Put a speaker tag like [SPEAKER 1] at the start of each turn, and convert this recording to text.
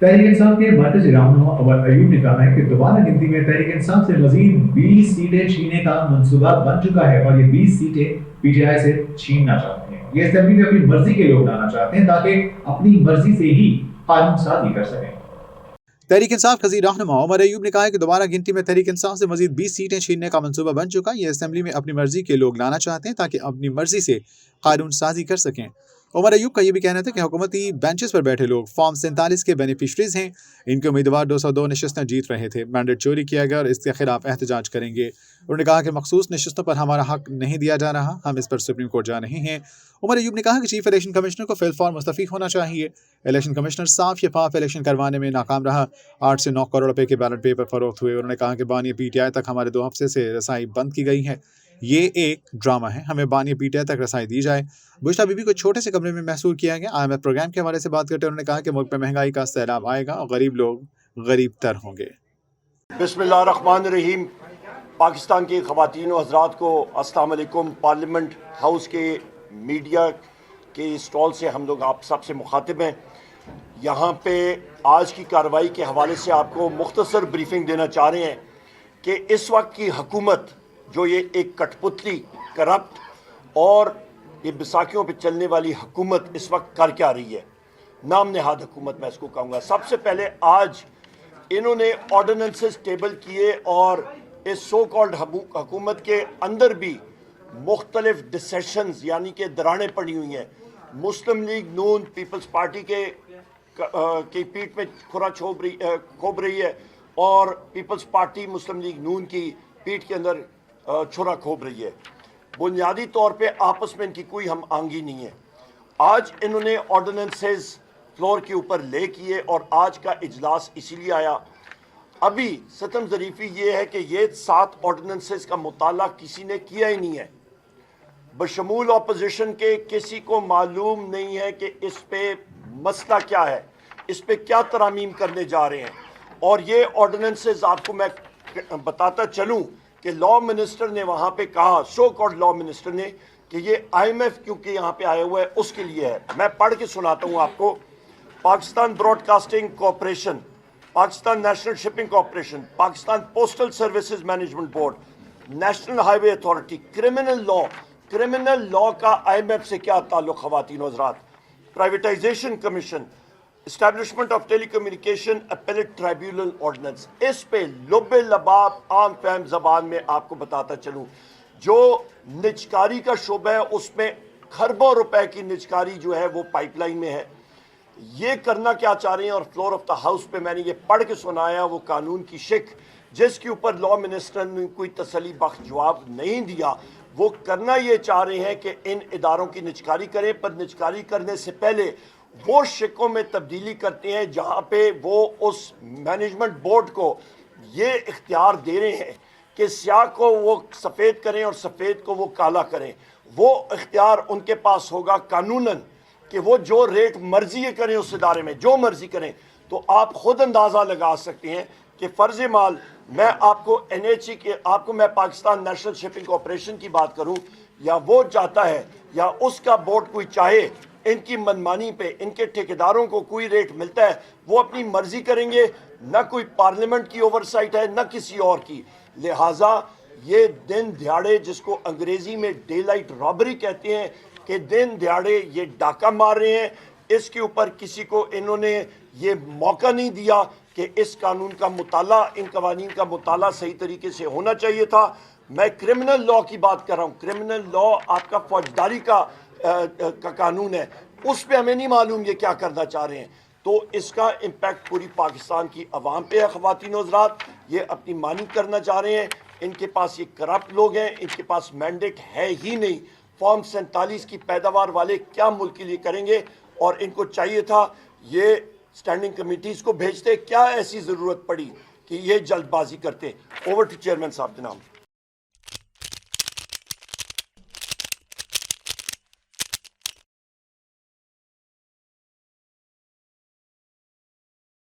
[SPEAKER 1] تحریک انصاف کے مرکزی رہنما عمر ایوب نے کہا ہے کہ دوبارہ گنتی میں تحریک انصاف سے مزید 20 سیٹیں چھیننے کا منصوبہ بن چکا ہے اور یہ 20 سیٹیں پی ٹی آئی سے چھیننا چاہتے ہیں. یہ اسمبلی میں اپنی مرضی کے لوگ لانا چاہتے ہیں تاکہ اپنی مرضی سے ہی قانون سازی کر سکیں.
[SPEAKER 2] تحریک انصاف کا رہنما عمر ایوب نے کہا ہے کہ دوبارہ گنتی میں تحریک انصاف سے مزید 20 سیٹیں چھیننے کا منصوبہ بن چکا ہے. یہ اسمبلی میں اپنی مرضی کے لوگ لانا چاہتے ہیں تاکہ اپنی مرضی سے قانون سازی کر سکیں. عمر ایوب کا یہ بھی کہنا تھا کہ حکومتی بینچز پر بیٹھے لوگ فارم 47 کے بینیفیشریز ہیں. ان کے امیدوار 202 نشستیں جیت رہے تھے. مینڈیٹ چوری کیا گیا اور اس کے خلاف احتجاج کریں گے. انہوں نے کہا کہ مخصوص نشستوں پر ہمارا حق نہیں دیا جا رہا, ہم اس پر سپریم کورٹ جا رہے ہیں. عمر ایوب نے کہا کہ چیف الیکشن کمشنر کو فی الفور مستعفی ہونا چاہیے. الیکشن کمشنر صاف شفاف الیکشن کروانے میں ناکام رہا. 8 سے 9 کروڑ روپے کے بیلٹ پیپر فروخت ہوئے. انہوں نے کہا کہ بانی پی ٹی آئی تک ہمارے 2 ہفتے سے رسائی بند کی گئی ہے. یہ ایک ڈرامہ ہے, ہمیں بانی پی ٹی آئی تک رسائی دی جائے. بشرا بی بی کو چھوٹے سے کمرے میں محصور کیا گیا. IMF پروگرام کے حوالے سے بات کرتے انہوں نے کہا کہ ملک میں مہنگائی کا سیلاب آئے گا اور غریب لوگ غریب تر ہوں گے.
[SPEAKER 3] بسم اللہ الرحمن الرحیم. پاکستان کی خواتین و حضرات کو السلام علیکم. پارلیمنٹ ہاؤس کے میڈیا کے اسٹال سے ہم لوگ آپ سب سے مخاطب ہیں. یہاں پہ آج کی کارروائی کے حوالے سے آپ کو مختصر بریفنگ دینا چاہ رہے ہیں کہ اس وقت کی حکومت جو یہ ایک کٹ پتلی کرپٹ اور یہ بیساکھیوں پہ چلنے والی حکومت اس وقت کر کیا رہی ہے. نام نہاد حکومت میں اس کو کہوں گا. سب سے پہلے آج انہوں نے آرڈیننسز ٹیبل کیے اور اس سو کالڈ حکومت کے اندر بھی مختلف ڈسیشنز یعنی کہ درانیں پڑی ہوئی ہیں. مسلم لیگ نون پیپلز پارٹی کی پیٹ میں کھرا کھوب رہی ہے اور پیپلز پارٹی مسلم لیگ نون کی پیٹ کے اندر چھرا کھوب رہی ہے. بنیادی طور پہ آپس میں ان کی کوئی ہم آہنگی نہیں ہے. آج انہوں نے آرڈیننسز فلور کے اوپر لے کیے اور آج کا اجلاس اسی لیے آیا. ابھی ستم ظریفی یہ ہے کہ یہ 7 آرڈیننسز کا مطالعہ کسی نے کیا ہی نہیں ہے. بشمول اپوزیشن کے کسی کو معلوم نہیں ہے کہ اس پہ مسئلہ کیا ہے, اس پہ کیا ترامیم کرنے جا رہے ہیں. اور یہ آرڈیننسز آپ کو میں بتاتا چلوں کہ لا منسٹر نے وہاں پہ کہا, سو کالڈ لا منسٹر نے, کہ یہ IMF کیونکہ یہاں پہ آئے ہوئے ہے اس کے لیے ہے. میں پڑھ کے سناتا ہوں آپ کو. Pakistan broadcasting corporation, Pakistan national shipping corporation, Pakistan postal services management board, national highway authority, criminal law کا IMF سے کیا تعلق خواتین و حضرات, privatisation commission, establishment of telecommunication appellate tribunal ordinance. اس پہ لب لباب عام فہم زبان میں آپ کو بتاتا چلوں, جو نجکاری کا شعبہ ہے اس میں کھربوں روپے کی نجکاری جو ہے وہ پائپ لائن میں ہے. یہ کرنا کیا چاہ رہے ہیں اور فلور آف دا ہاؤس پہ میں نے یہ پڑھ کے سنایا وہ قانون کی شک جس کے اوپر لا منسٹر نے کوئی تسلی بخش جواب نہیں دیا. وہ کرنا یہ چاہ رہے ہیں کہ ان اداروں کی نجکاری کریں, پر نجکاری کرنے سے پہلے وہ شکوں میں تبدیلی کرتے ہیں جہاں پہ وہ اس مینجمنٹ بورڈ کو یہ اختیار دے رہے ہیں کہ سیاہ کو وہ سفید کریں اور سفید کو وہ کالا کریں. وہ اختیار ان کے پاس ہوگا قانوناً کہ وہ جو ریٹ مرضی کریں اس ادارے میں جو مرضی کریں. تو آپ خود اندازہ لگا سکتے ہیں کہ فرض مال میں آپ کو NHE کے آپ کو میں پاکستان نیشنل شپنگ کارپوریشن کی بات کروں, یا وہ چاہتا ہے یا اس کا بورڈ کوئی چاہے ان کی منمانی پہ ان کے ٹھیکیداروں کو کوئی ریٹ ملتا ہے وہ اپنی مرضی کریں گے. نہ کوئی پارلیمنٹ کی اوورسائٹ ہے نہ کسی اور کی. لہٰذا یہ دن دیہڑے جس کو انگریزی میں ڈے لائٹ رابری کہتے ہیں کہ دن دیہڑے یہ ڈاکہ مار رہے ہیں, اس کے اوپر کسی کو انہوں نے یہ موقع نہیں دیا کہ اس قانون کا مطالعہ, ان قوانین کا مطالعہ صحیح طریقے سے ہونا چاہیے تھا. میں کرمنل لا کی بات کر رہا ہوں. کرمنل لا آپ کا فوجداری کا قانون ہے, اس پہ ہمیں نہیں معلوم یہ کیا کرنا چاہ رہے ہیں. تو اس کا امپیکٹ پوری پاکستان کی عوام پہ ہے. خواتین و حضرات, یہ اپنی مانی کرنا چاہ رہے ہیں. ان کے پاس یہ کرپٹ لوگ ہیں, ان کے پاس مینڈیٹ ہے ہی نہیں. فارم 47 کی پیداوار والے کیا ملک کے لیے کریں گے, اور ان کو چاہیے تھا یہ اسٹینڈنگ کمیٹیز کو بھیجتے. کیا ایسی ضرورت پڑی کہ یہ جلد بازی کرتے. اوور ٹو چیئرمین صاحب جناب.